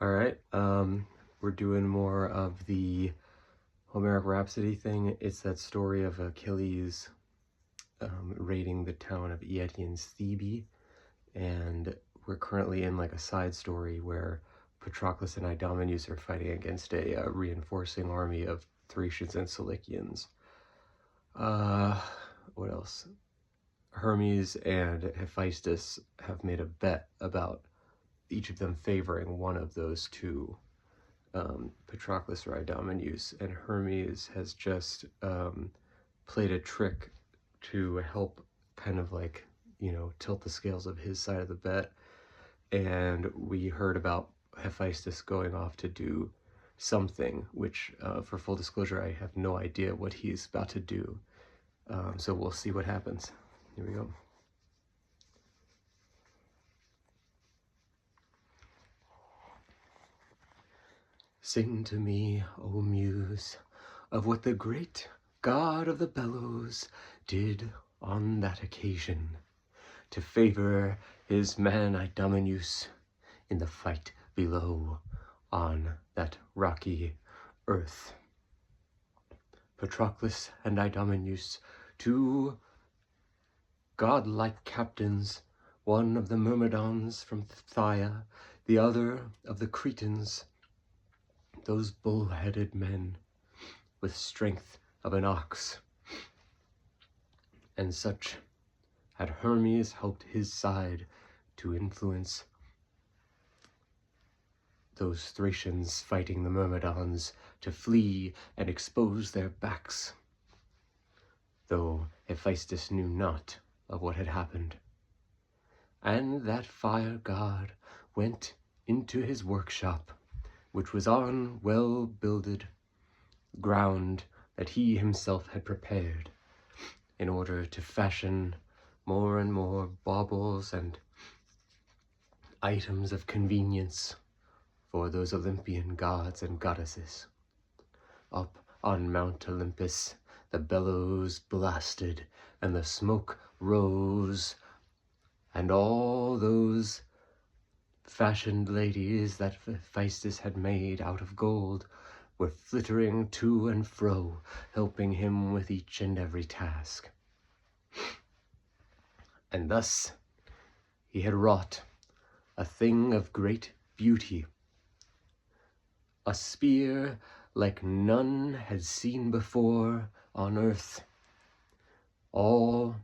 All right, we're doing more of the Homeric Rhapsody thing. It's that story of Achilles raiding the town of Eëtion's Thebe, and we're currently in like a side story where Patroclus and Idomeneus are fighting against a reinforcing army of Thracians and Cilicians. What else? Hermes and Hephaestus have made a bet about each of them favoring one of those two, Patroclus or Idomeneus, and Hermes has just played a trick to help kind of like, tilt the scales of his side of the bet. And we heard about Hephaestus going off to do something, which, for full disclosure, I have no idea what he's about to do. So we'll see what happens. Here we go. Sing to me, O Muse, of what the great god of the bellows did on that occasion to favor his man Idomeneus in the fight below on that rocky earth. Patroclus and Idomeneus, two godlike captains, one of the Myrmidons from Phthia, the other of the Cretans, those bull-headed men with strength of an ox. And such had Hermes helped his side to influence those Thracians fighting the Myrmidons to flee and expose their backs, though Hephaestus knew not of what had happened. And that fire god went into his workshop, which was on well-builded ground that he himself had prepared in order to fashion more and more baubles and items of convenience for those Olympian gods and goddesses. Up on Mount Olympus, the bellows blasted and the smoke rose, and all those fashioned ladies that Hephaestus had made out of gold were flittering to and fro, helping him with each and every task. And thus he had wrought a thing of great beauty, a spear like none had seen before on earth, all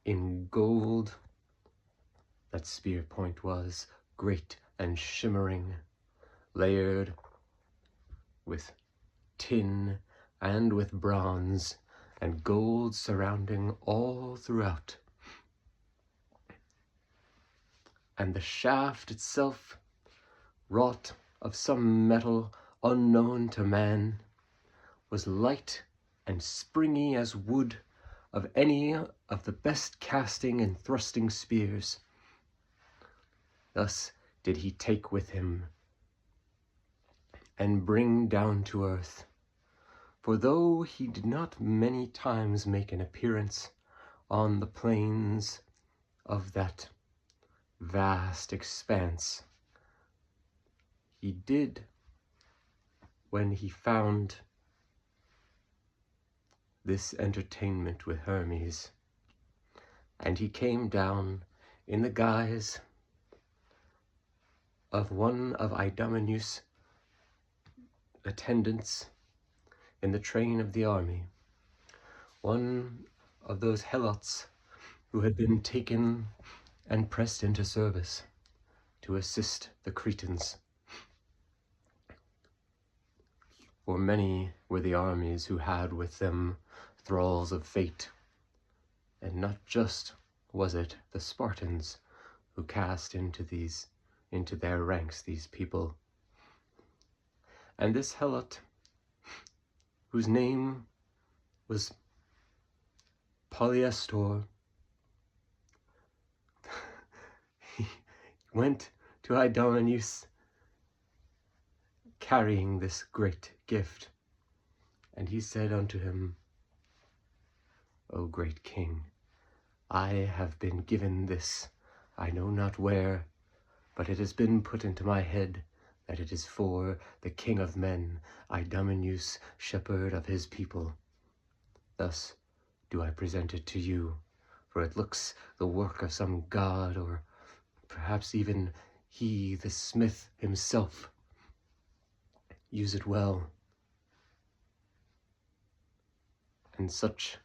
in gold. That spear point was great and shimmering, layered with tin and with bronze, and gold surrounding all throughout. And the shaft itself, wrought of some metal unknown to man, was light and springy as wood of any of the best casting and thrusting spears. Thus did he take with him and bring down to earth. For though he did not many times make an appearance on the plains of that vast expanse, he did when he found this entertainment with Hermes, and he came down in the guise of one of Idomeneus' attendants in the train of the army, one of those helots who had been taken and pressed into service to assist the Cretans. For many were the armies who had with them thralls of fate, and not just was it the Spartans who cast into their ranks these people. And this helot, whose name was Polyestor, he went to Idomeneus carrying this great gift, and he said unto him, O great king, I have been given this, I know not where, but it has been put into my head that it is for the king of men, Idomeneus, shepherd of his people. Thus do I present it to you, for it looks the work of some god, or perhaps even he, the smith himself. Use it well. And such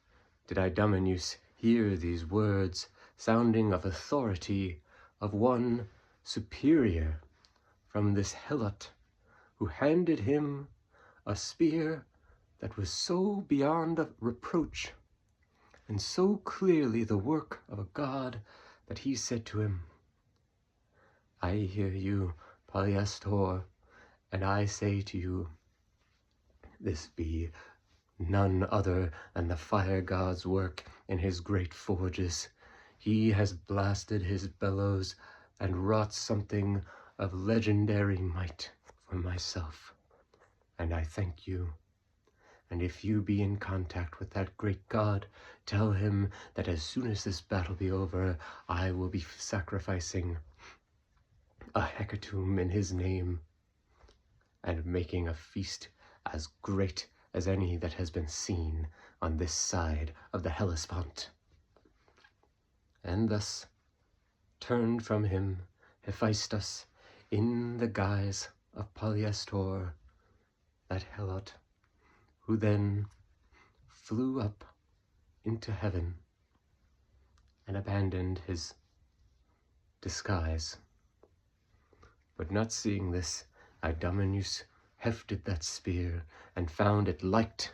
did Idomeneus hear these words, sounding of authority, of one superior, from this helot, who handed him a spear that was so beyond reproach, and so clearly the work of a god, that he said to him, I hear you, Polyastor, and I say to you, this be none other than the fire god's work in his great forges. He has blasted his bellows and wrought something of legendary might for myself, and I thank you. And if you be in contact with that great god, tell him that as soon as this battle be over, I will be sacrificing a hecatomb in his name, and making a feast as great as any that has been seen on this side of the Hellespont. And thus turned from him Hephaestus in the guise of Polyastor, that helot, who then flew up into heaven and abandoned his disguise. But not seeing this, Idomeneus hefted that spear and found it light,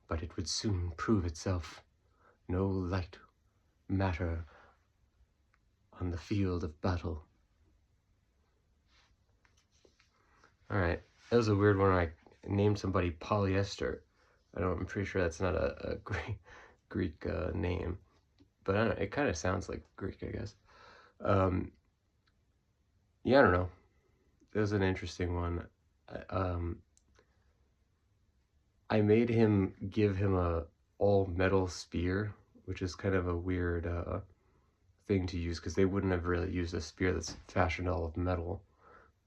but it would soon prove itself no light matter on the field of battle. Alright, that was a weird one. I named somebody Polyester. I'm pretty sure that's not a Greek name, but I don't know, it kind of sounds like Greek, I guess. Yeah, I don't know. It was an interesting one. I made him give him a all-metal spear, which is kind of a weird thing to use, because they wouldn't have really used a spear that's fashioned all of metal.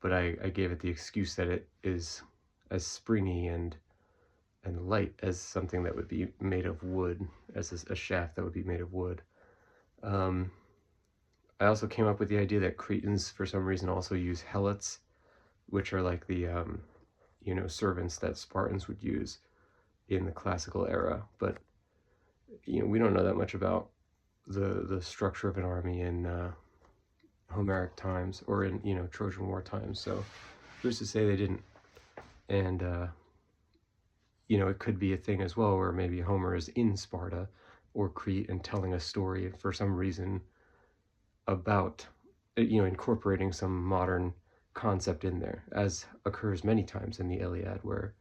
But I gave it the excuse that it is as springy and light as something that would be made of wood, as a shaft that would be made of wood. I also came up with the idea that Cretans, for some reason, also use helots, which are like the, servants that Spartans would use in the classical era. But, we don't know that much about the structure of an army in Homeric times, or in, Trojan War times. So who's to say they didn't? And, it could be a thing as well, where maybe Homer is in Sparta or Crete and telling a story for some reason about, incorporating some modern concept in there, as occurs many times in the Iliad, where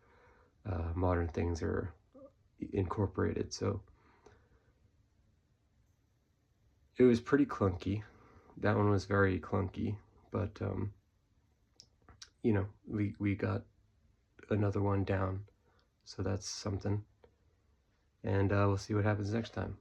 modern things are incorporated. So it was pretty clunky. That one was very clunky, but we got another one down, so that's something. And we'll see what happens next time.